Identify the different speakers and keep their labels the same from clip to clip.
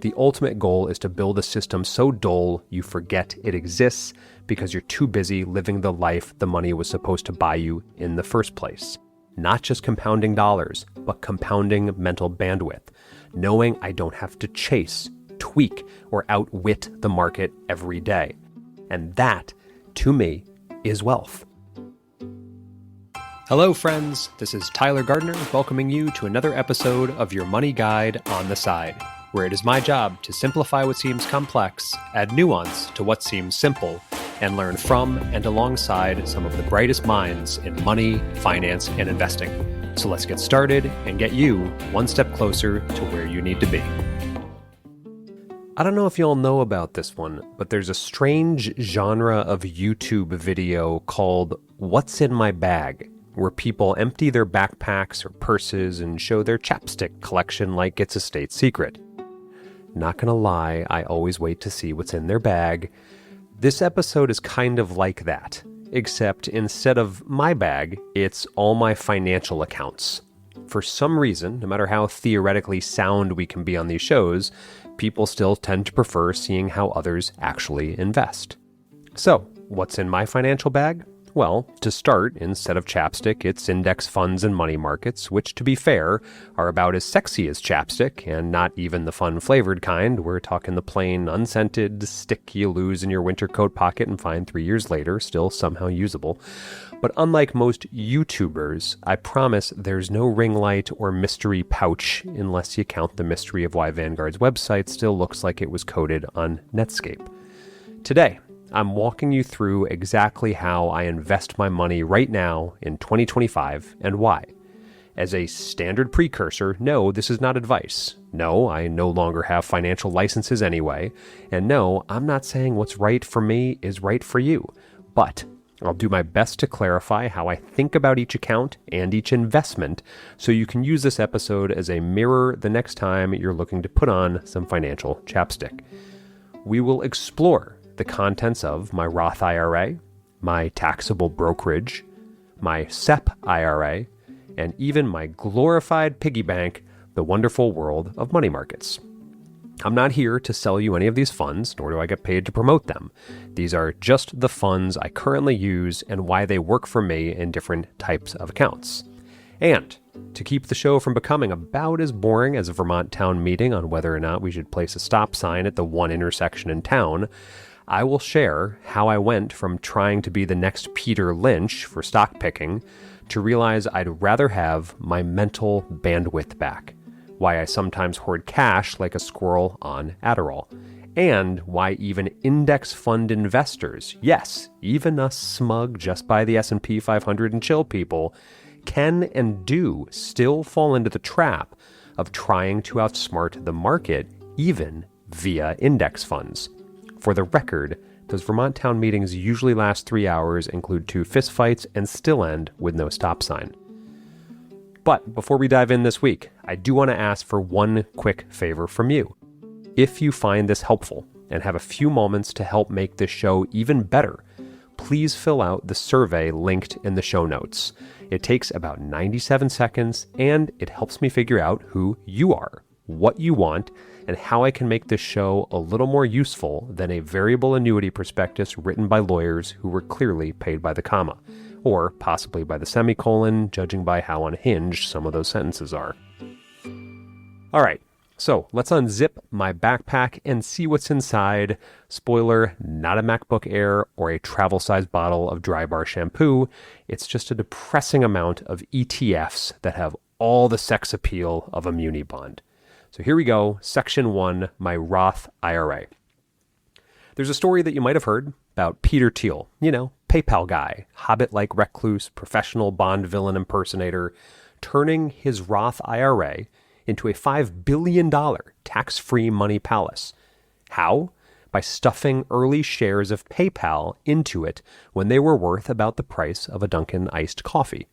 Speaker 1: The ultimate goal is to build a system so dull you forget it exists because you're too busy living the life the money was supposed to buy you in the first place. Not just compounding dollars, but compounding mental bandwidth, knowing I don't have to chase, tweak, or outwit the market every day. And that, to me, is wealth. Hello, friends. This is Tyler Gardner welcoming you to another episode of your Money Guide on the Side, where it is my job to simplify what seems complex, add nuance to what seems simple, and learn from and alongside some of the brightest minds in money, finance, and investing. So let's get started and get you one step closer to where you need to be. I don't know if you all know about this one, but there's a strange genre of YouTube video called What's in My Bag, where people empty their backpacks or purses and show their chapstick collection like it's a state secret. Not gonna lie, I always wait to see what's in their bag. This episode is kind of like that, except instead of my bag, it's all my financial accounts. For some reason, no matter how theoretically sound we can be on these shows, people still tend to prefer seeing how others actually invest. So, what's in my financial bag? Well, to start, instead of chapstick, it's index funds and money markets, which, to be fair, are about as sexy as chapstick, and not even the fun-flavored kind. We're talking the plain, unscented stick you lose in your winter coat pocket and find 3 years later, still somehow usable. But unlike most YouTubers, I promise there's no ring light or mystery pouch unless you count the mystery of why Vanguard's website still looks like it was coded on Netscape. Today, I'm walking you through exactly how I invest my money right now in 2025 and why. As a standard precursor, no, this is not advice. No, I no longer have financial licenses anyway. And no, I'm not saying what's right for me is right for you. But I'll do my best to clarify how I think about each account and each investment so you can use this episode as a mirror the next time you're looking to put on some financial chapstick. We will explore the contents of my Roth IRA, my taxable brokerage, my SEP IRA, and even my glorified piggy bank, the wonderful world of money markets. I'm not here to sell you any of these funds, nor do I get paid to promote them. These are just the funds I currently use and why they work for me in different types of accounts. And to keep the show from becoming about as boring as a Vermont town meeting on whether or not we should place a stop sign at the one intersection in town, I will share how I went from trying to be the next Peter Lynch for stock picking to realize I'd rather have my mental bandwidth back, why I sometimes hoard cash like a squirrel on Adderall, and why even index fund investors, yes, even us smug just by the S&P 500 and chill people, can and do still fall into the trap of trying to outsmart the market, even via index funds. For the record, those Vermont town meetings usually last 3 hours, include 2 fistfights, and still end with no stop sign. But before we dive in this week, I do want to ask for one quick favor from you. If you find this helpful and have a few moments to help make this show even better, please fill out the survey linked in the show notes. It takes about 97 seconds, and it helps me figure out who you are, what you want, and how I can make this show a little more useful than a variable annuity prospectus written by lawyers who were clearly paid by the comma, or possibly by the semicolon, judging by how unhinged some of those sentences are. All right, so let's unzip my backpack and see what's inside. Spoiler, not a MacBook Air or a travel-sized bottle of Dry Bar shampoo. It's just a depressing amount of ETFs that have all the sex appeal of a muni bond. So here we go, Section 1, my Roth IRA. There's a story that you might have heard about Peter Thiel, PayPal guy, hobbit-like recluse, professional Bond villain impersonator, turning his Roth IRA into a $5 billion tax-free money palace. How? By stuffing early shares of PayPal into it when they were worth about the price of a Dunkin' iced coffee.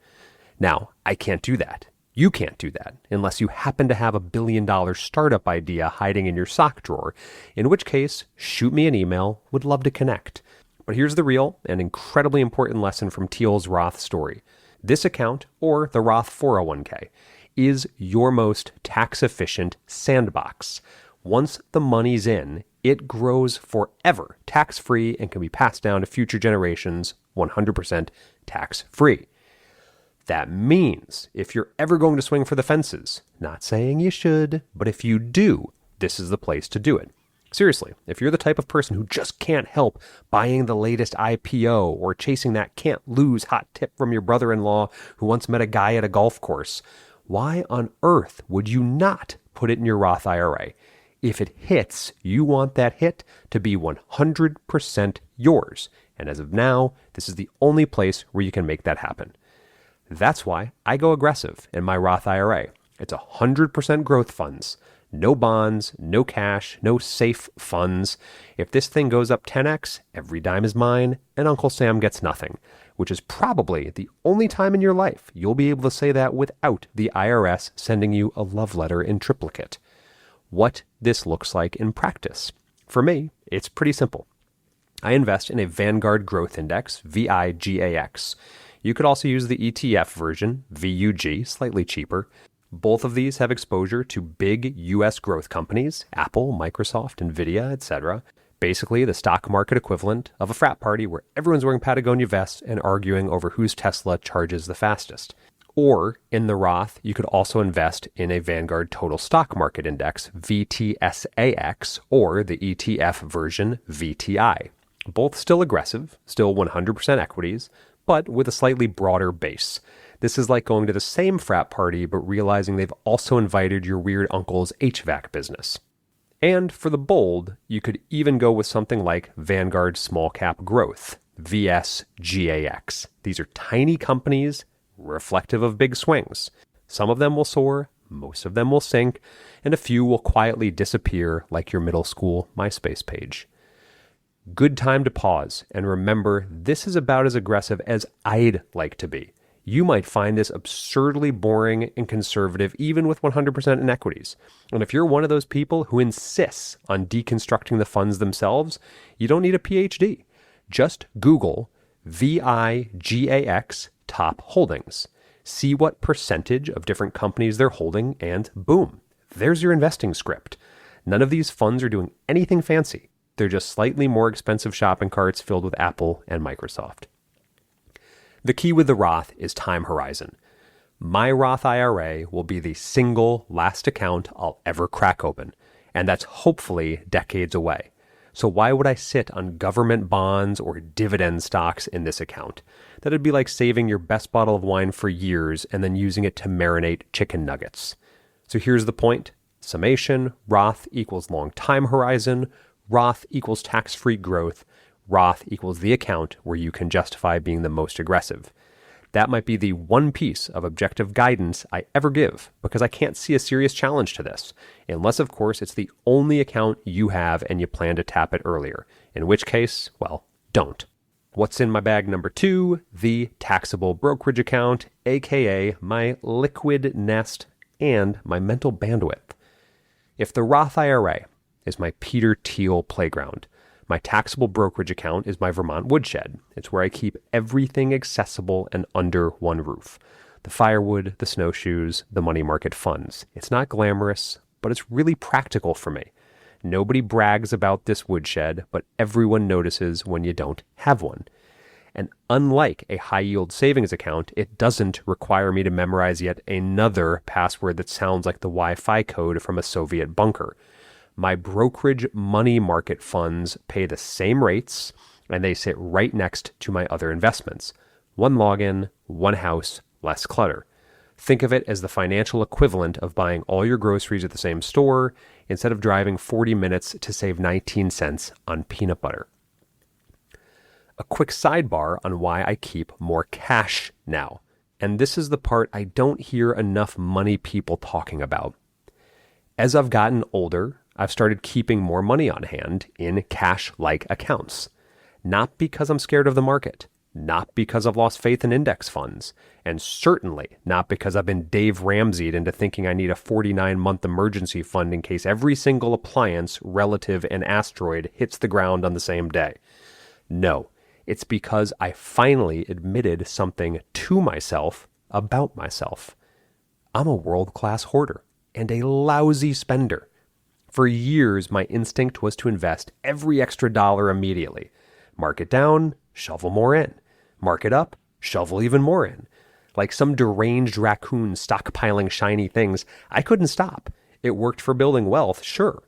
Speaker 1: Now, I can't do that. You can't do that unless you happen to have a $1 billion startup idea hiding in your sock drawer, in which case, shoot me an email, would love to connect. But here's the real and incredibly important lesson from Thiel's Roth story. This account, or the Roth 401k, is your most tax-efficient sandbox. Once the money's in, it grows forever, tax-free, and can be passed down to future generations 100% tax-free. That means if you're ever going to swing for the fences, not saying you should, but if you do, this is the place to do it. Seriously, if you're the type of person who just can't help buying the latest IPO or chasing that can't lose hot tip from your brother-in-law who once met a guy at a golf course, why on earth would you not put it in your Roth IRA? If it hits, you want that hit to be 100% yours. And as of now, this is the only place where you can make that happen. That's why I go aggressive in my Roth IRA. It's 100% growth funds. No bonds, no cash, no safe funds. If this thing goes up 10x, every dime is mine, and Uncle Sam gets nothing, which is probably the only time in your life you'll be able to say that without the IRS sending you a love letter in triplicate. What this looks like in practice. For me, it's pretty simple. I invest in a Vanguard Growth Index, VIGAX. You could also use the ETF version, VUG, slightly cheaper. Both of these have exposure to big U.S. growth companies, Apple, Microsoft, Nvidia, etc. Basically, the stock market equivalent of a frat party where everyone's wearing Patagonia vests and arguing over whose Tesla charges the fastest. Or, in the Roth, you could also invest in a Vanguard Total Stock Market Index, VTSAX, or the ETF version, VTI. Both still aggressive, still 100% equities, but with a slightly broader base. This is like going to the same frat party, but realizing they've also invited your weird uncle's HVAC business. And for the bold, you could even go with something like Vanguard Small Cap Growth, VSGAX. These are tiny companies, reflective of big swings. Some of them will soar, most of them will sink, and a few will quietly disappear like your middle school MySpace page. Good time to pause and remember this is about as aggressive as I'd like to be. You might find this absurdly boring and conservative even with 100% in equities. And if you're one of those people who insists on deconstructing the funds themselves, you don't need a PhD. Just Google VIGAX top holdings. See what percentage of different companies they're holding and boom, there's your investing script. None of these funds are doing anything fancy. They're just slightly more expensive shopping carts filled with Apple and Microsoft. The key with the Roth is time horizon. My Roth IRA will be the single last account I'll ever crack open, and that's hopefully decades away. So why would I sit on government bonds or dividend stocks in this account? That'd be like saving your best bottle of wine for years and then using it to marinate chicken nuggets. So here's the point. Summation, Roth equals long time horizon, Roth equals tax-free growth, Roth equals the account where you can justify being the most aggressive. That might be the one piece of objective guidance I ever give because I can't see a serious challenge to this, unless of course it's the only account you have and you plan to tap it earlier, in which case, well, don't. What's in my bag number 2? The taxable brokerage account, aka my liquid nest and my mental bandwidth. If the Roth IRA is my Peter Thiel playground, my taxable brokerage account is my Vermont woodshed. It's where I keep everything accessible and under one roof. The firewood, the snowshoes, the money market funds. It's not glamorous, but it's really practical for me. Nobody brags about this woodshed, but everyone notices when you don't have one. And unlike a high-yield savings account, it doesn't require me to memorize yet another password that sounds like the Wi-Fi code from a Soviet bunker. My brokerage money market funds pay the same rates, and they sit right next to my other investments. One login, one house, less clutter. Think of it as the financial equivalent of buying all your groceries at the same store instead of driving 40 minutes to save 19 cents on peanut butter. A quick sidebar on why I keep more cash now. And this is the part I don't hear enough money people talking about. As I've gotten older, I've started keeping more money on hand in cash-like accounts. Not because I'm scared of the market, not because I've lost faith in index funds, and certainly not because I've been Dave Ramsey'd into thinking I need a 49-month emergency fund in case every single appliance, relative, and asteroid hits the ground on the same day. No, it's because I finally admitted something to myself about myself. I'm a world-class hoarder and a lousy spender. For years, my instinct was to invest every extra dollar immediately. Mark it down, shovel more in. Mark it up, shovel even more in. Like some deranged raccoon stockpiling shiny things, I couldn't stop. It worked for building wealth, sure.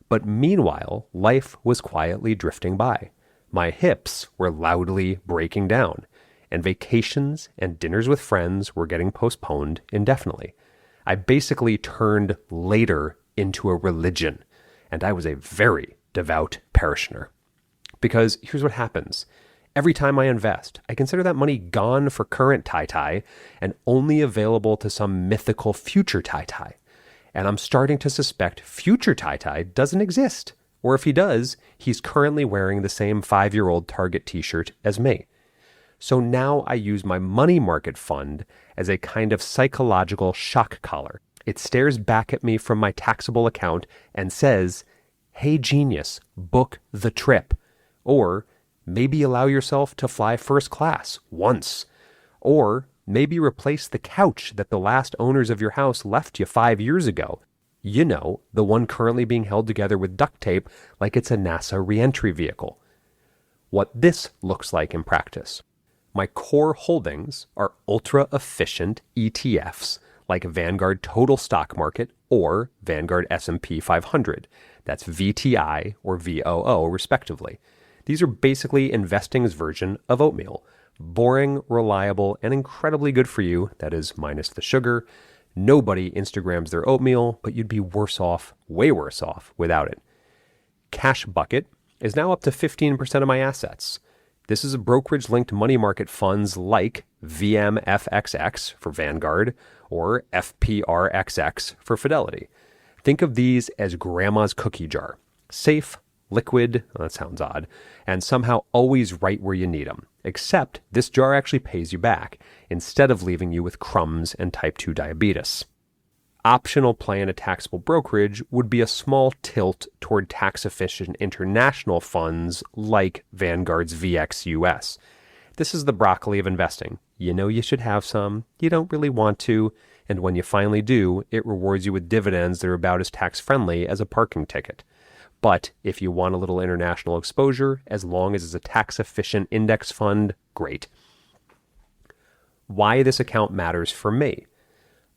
Speaker 1: But meanwhile, life was quietly drifting by. My hips were loudly breaking down, and vacations and dinners with friends were getting postponed indefinitely. I basically turned later into a religion, and I was a very devout parishioner. Because here's what happens. Every time I invest, I consider that money gone for current tai-tai and only available to some mythical future tai-tai. And I'm starting to suspect future tai-tai doesn't exist. Or if he does, he's currently wearing the same 5-year-old Target t-shirt as me. So now I use my money market fund as a kind of psychological shock collar. It stares back at me from my taxable account and says, "Hey genius, book the trip." Or maybe allow yourself to fly first class once. Or maybe replace the couch that the last owners of your house left you 5 years ago. You know, the one currently being held together with duct tape like it's a NASA reentry vehicle. What this looks like in practice. My core holdings are ultra-efficient ETFs like Vanguard Total Stock Market or Vanguard S&P 500. That's VTI or VOO, respectively. These are basically investing's version of oatmeal. Boring, reliable, and incredibly good for you, that is minus the sugar. Nobody Instagrams their oatmeal, but you'd be worse off, way worse off, without it. Cash Bucket is now up to 15% of my assets. This is a brokerage-linked money market funds like VMFXX for Vanguard or FPRXX for Fidelity. Think of these as grandma's cookie jar. Safe, liquid, that sounds odd, and somehow always right where you need them. Except this jar actually pays you back instead of leaving you with crumbs and type 2 diabetes. Optional play in a taxable brokerage would be a small tilt toward tax-efficient international funds like Vanguard's VXUS. This is the broccoli of investing. You know you should have some, you don't really want to, and when you finally do, it rewards you with dividends that are about as tax-friendly as a parking ticket. But if you want a little international exposure, as long as it's a tax-efficient index fund, great. Why this account matters for me.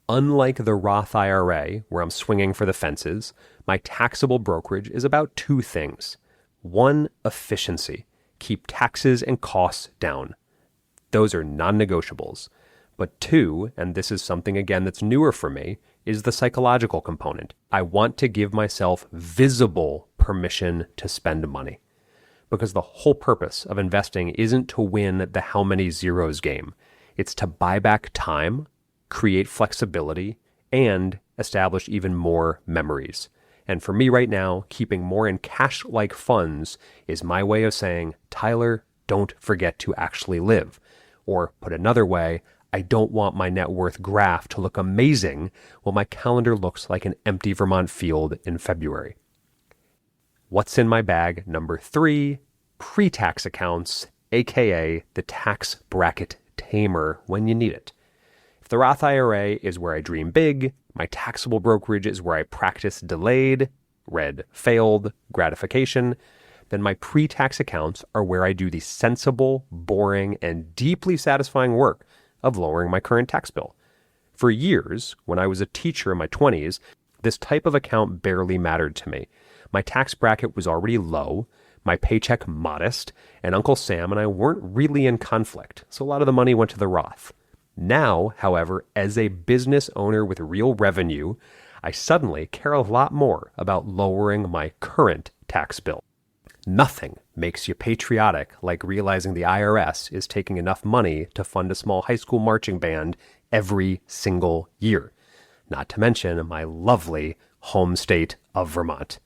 Speaker 1: Unlike the Roth IRA, where I'm swinging for the fences, my taxable brokerage is about two things. One, efficiency. Keep taxes and costs down. Those are non-negotiables. But two, and this is something again that's newer for me, is the psychological component. I want to give myself visible permission to spend money. Because the whole purpose of investing isn't to win the how many zeros game. It's to buy back time, create flexibility, and establish even more memories. And for me right now, keeping more in cash-like funds is my way of saying, Tyler, don't forget to actually live. Or put another way, I don't want my net worth graph to look amazing while my calendar looks like an empty Vermont field in February. What's in my bag? Number 3, pre-tax accounts, aka the tax bracket tamer when you need it. If the Roth IRA is where I dream big, my taxable brokerage is where I practice delayed, red failed, gratification, then my pre-tax accounts are where I do the sensible, boring, and deeply satisfying work of lowering my current tax bill. For years, when I was a teacher in my 20s, this type of account barely mattered to me. My tax bracket was already low, my paycheck modest, and Uncle Sam and I weren't really in conflict, so a lot of the money went to the Roth. Now, however, as a business owner with real revenue, I suddenly care a lot more about lowering my current tax bill. Nothing makes you patriotic like realizing the IRS is taking enough money to fund a small high school marching band every single year. Not to mention my lovely home state of Vermont.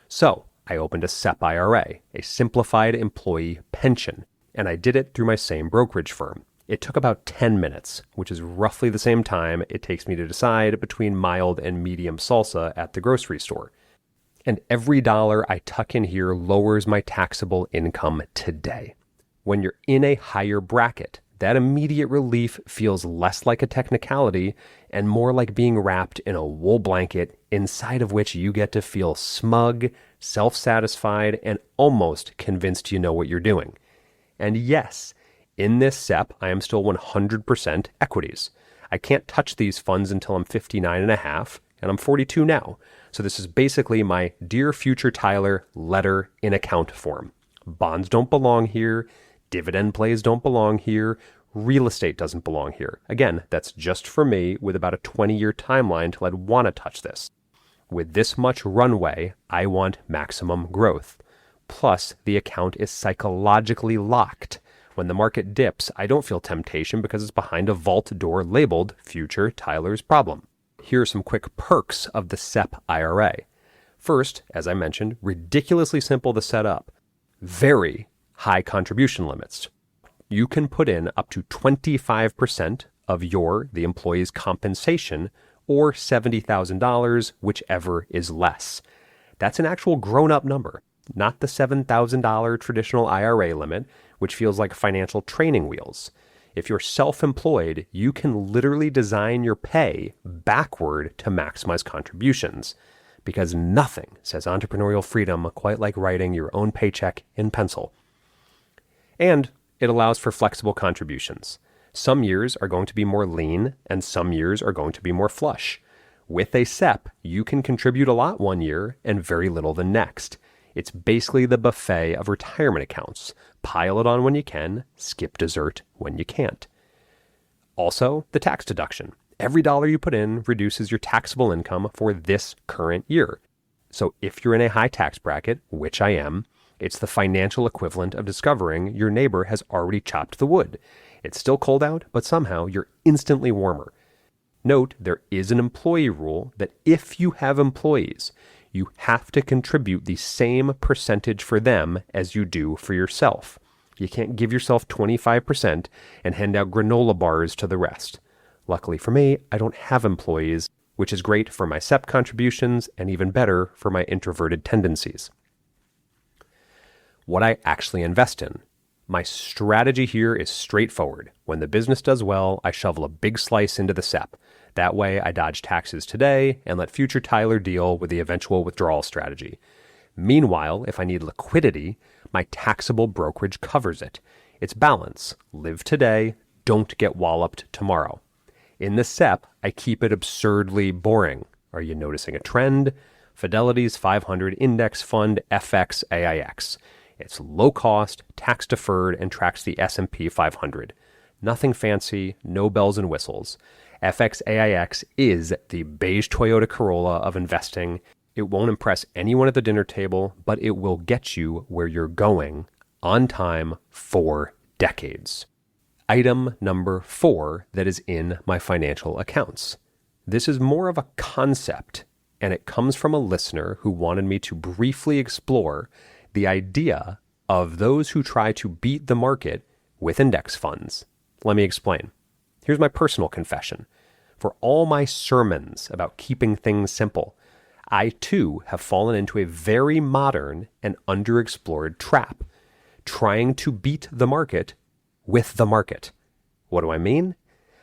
Speaker 1: So I opened a SEP IRA, a simplified employee pension, and I did it through my same brokerage firm. It took about 10 minutes, which is roughly the same time it takes me to decide between mild and medium salsa at the grocery store. And every dollar I tuck in here lowers my taxable income today. When you're in a higher bracket, that immediate relief feels less like a technicality and more like being wrapped in a wool blanket inside of which you get to feel smug, self-satisfied, and almost convinced you know what you're doing. And yes, in this SEP, I am still 100% equities. I can't touch these funds until I'm 59 and a half, and I'm 42 now. So this is basically my Dear Future Tyler letter in account form. Bonds don't belong here. Dividend plays don't belong here. Real estate doesn't belong here. Again, that's just for me with about a 20-year timeline till I'd want to touch this. With this much runway, I want maximum growth. Plus, the account is psychologically locked. When the market dips, I don't feel temptation because it's behind a vault door labeled Future Tyler's Problem. Here are some quick perks of the SEP IRA. First, as I mentioned, ridiculously simple to set up. Very high contribution limits. You can put in up to 25% of the employee's compensation, or $70,000, whichever is less. That's an actual grown-up number, not the $7,000 traditional IRA limit, which feels like financial training wheels. If you're self-employed, you can literally design your pay backward to maximize contributions, because nothing says entrepreneurial freedom quite like writing your own paycheck in pencil. And it allows for flexible contributions. Some years are going to be more lean, and some years are going to be more flush. With a SEP, you can contribute a lot one year and very little the next. It's basically the buffet of retirement accounts. Pile it on when you can, skip dessert when you can't. Also, the tax deduction. Every dollar you put in reduces your taxable income for this current year. So if you're in a high tax bracket, which I am, it's the financial equivalent of discovering your neighbor has already chopped the wood. It's still cold out, but somehow you're instantly warmer. Note, there is an employee rule that if you have employees, you have to contribute the same percentage for them as you do for yourself. You can't give yourself 25% and hand out granola bars to the rest. Luckily for me, I don't have employees, which is great for my SEP contributions and even better for my introverted tendencies. What I actually invest in. My strategy here is straightforward. When the business does well, I shovel a big slice into the SEP. That way, I dodge taxes today and let future Tyler deal with the eventual withdrawal strategy. Meanwhile, if I need liquidity, my taxable brokerage covers it. It's balance. Live today, don't get walloped tomorrow. In the SEP, I keep it absurdly boring. Are you noticing a trend? Fidelity's 500 Index Fund FX AIX. It's low cost, tax deferred, and tracks the S&P 500. Nothing fancy, no bells and whistles. FXAIX is the beige Toyota Corolla of investing. It won't impress anyone at the dinner table, but it will get you where you're going on time for decades. Item number 4 that is in my financial accounts. This is more of a concept, and it comes from a listener who wanted me to briefly explore the idea of those who try to beat the market with index funds. Let me explain. Here's my personal confession. For all my sermons about keeping things simple, I too have fallen into a very modern and underexplored trap, trying to beat the market with the market. What do I mean?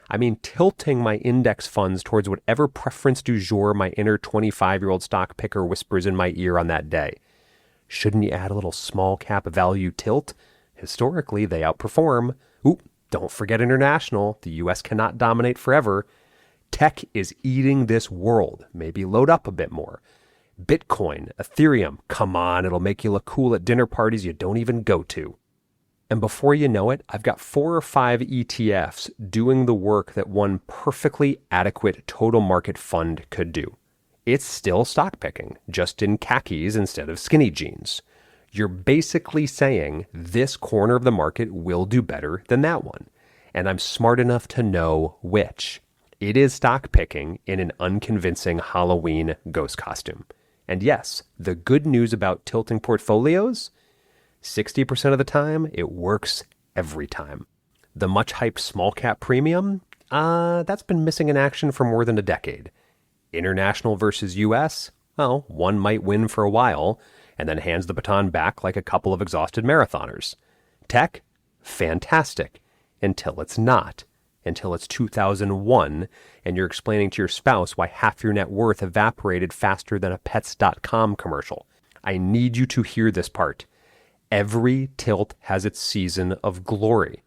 Speaker 1: I mean tilting my index funds towards whatever preference du jour my inner 25-year-old stock picker whispers in my ear on that day. Shouldn't you add a little small cap value tilt? Historically, they outperform. Ooh, don't forget international. The U.S. cannot dominate forever. Tech is eating this world. Maybe load up a bit more. Bitcoin, Ethereum, come on, it'll make you look cool at dinner parties you don't even go to. And before you know it, I've got 4 or 5 ETFs doing the work that one perfectly adequate total market fund could do. It's still stock picking, just in khakis instead of skinny jeans. You're basically saying this corner of the market will do better than that one. And I'm smart enough to know which. It is stock picking in an unconvincing Halloween ghost costume. And yes, the good news about tilting portfolios, 60% of the time, it works every time. The much hyped small cap premium, that's been missing in action for more than a decade. International versus US, well, one might win for a while and then hands the baton back like a couple of exhausted marathoners. Tech, fantastic. until it's not, until it's 2001 and you're explaining to your spouse why half your net worth evaporated faster than a pets.com commercial. I need you to hear this part. Every tilt has its season of glory,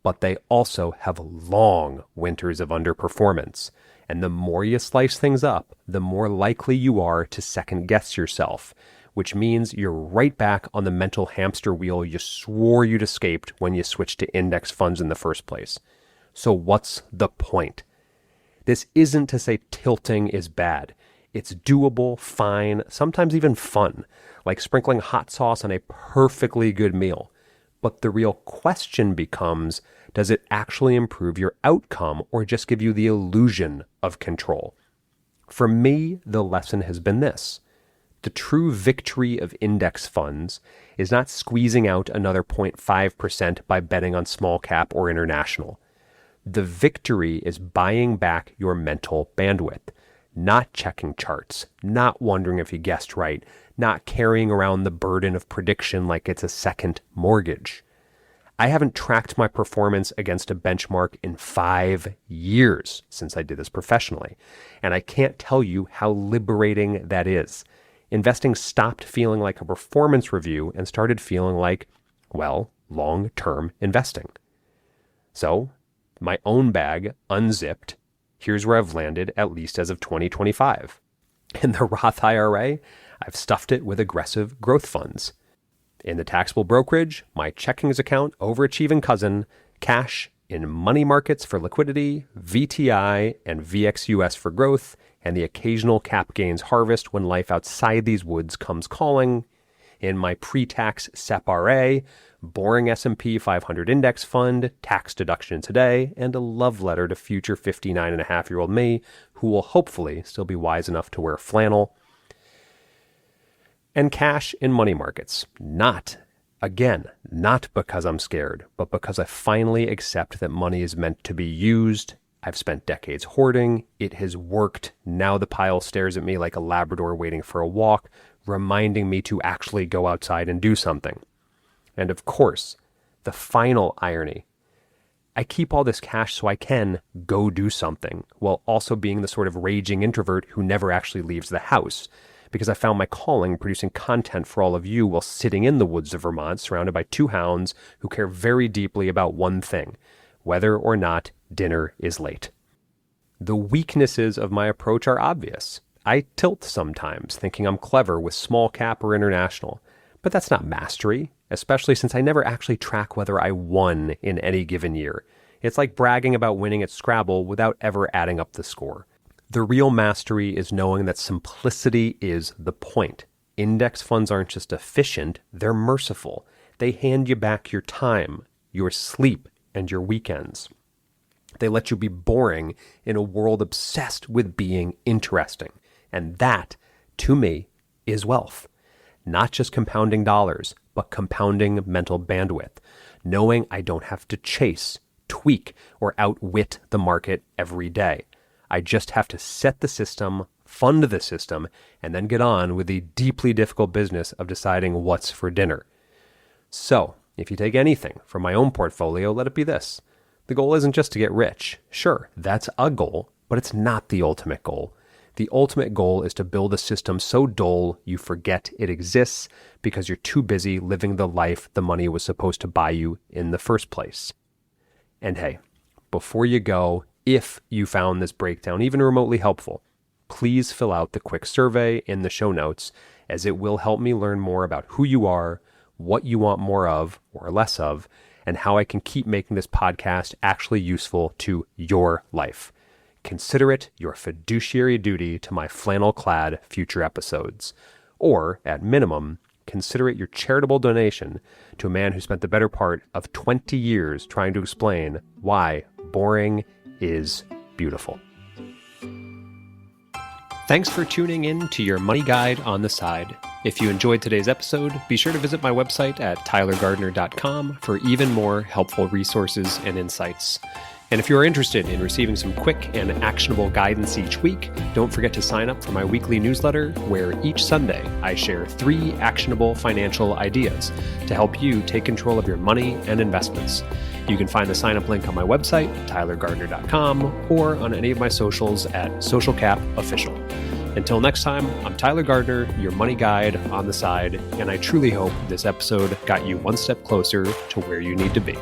Speaker 1: but they also have long winters of underperformance. And the more you slice things up, the more likely you are to second guess yourself, which means you're right back on the mental hamster wheel you swore you'd escaped when you switched to index funds in the first place. So what's the point? This isn't to say tilting is bad. It's doable, fine, sometimes even fun, like sprinkling hot sauce on a perfectly good meal. But the real question becomes, does it actually improve your outcome or just give you the illusion of control? For me, the lesson has been this. The true victory of index funds is not squeezing out another 0.5% by betting on small cap or international. The victory is buying back your mental bandwidth, not checking charts, not wondering if you guessed right, not carrying around the burden of prediction like it's a second mortgage. I haven't tracked my performance against a benchmark in 5 years since I did this professionally, and I can't tell you how liberating that is. Investing stopped feeling like a performance review and started feeling like, well, long-term investing. So, my own bag, unzipped, here's where I've landed, at least as of 2025. In the Roth IRA, I've stuffed it with aggressive growth funds. In the taxable brokerage, my checkings account, overachieving cousin, cash in money markets for liquidity, VTI and VXUS for growth, and the occasional cap gains harvest when life outside these woods comes calling. In my pre-tax SEP IRA, boring S&P 500 index fund, tax deduction today, and a love letter to future 59-and-a-half-year-old me, who will hopefully still be wise enough to wear flannel. And cash in money markets. Not because I'm scared, but because I finally accept that money is meant to be used. I've spent decades hoarding. It has worked. Now the pile stares at me like a Labrador waiting for a walk, reminding me to actually go outside and do something. And of course, the final irony. I keep all this cash so I can go do something, while also being the sort of raging introvert who never actually leaves the house, because I found my calling producing content for all of you while sitting in the woods of Vermont surrounded by 2 hounds who care very deeply about one thing, whether or not dinner is late. The weaknesses of my approach are obvious. I tilt sometimes, thinking I'm clever with small cap or international, but that's not mastery, especially since I never actually track whether I won in any given year. It's like bragging about winning at Scrabble without ever adding up the score. The real mastery is knowing that simplicity is the point. Index funds aren't just efficient, they're merciful. They hand you back your time, your sleep, and your weekends. They let you be boring in a world obsessed with being interesting. And that, to me, is wealth. Not just compounding dollars, but compounding mental bandwidth. Knowing I don't have to chase, tweak, or outwit the market every day. I just have to set the system, fund the system, and then get on with the deeply difficult business of deciding what's for dinner. So, if you take anything from my own portfolio, let it be this. The goal isn't just to get rich. Sure, that's a goal, but it's not the ultimate goal. The ultimate goal is to build a system so dull you forget it exists because you're too busy living the life the money was supposed to buy you in the first place. And hey, before you go, if you found this breakdown even remotely helpful, please fill out the quick survey in the show notes, as it will help me learn more about who you are, what you want more of or less of, and how I can keep making this podcast actually useful to your life. Consider it your fiduciary duty to my flannel-clad future episodes. Or, at minimum, consider it your charitable donation to a man who spent the better part of 20 years trying to explain why boring is beautiful. Thanks for tuning in to your Money Guide on the Side. If you enjoyed today's episode, be sure to visit my website at tylergardner.com for even more helpful resources and insights. And if you're interested in receiving some quick and actionable guidance each week, don't forget to sign up for my weekly newsletter, where each Sunday I share 3 actionable financial ideas to help you take control of your money and investments. You can find the sign-up link on my website, tylergardner.com, or on any of my socials at SocialCapOfficial. Until next time, I'm Tyler Gardner, your money guide on the side, and I truly hope this episode got you one step closer to where you need to be.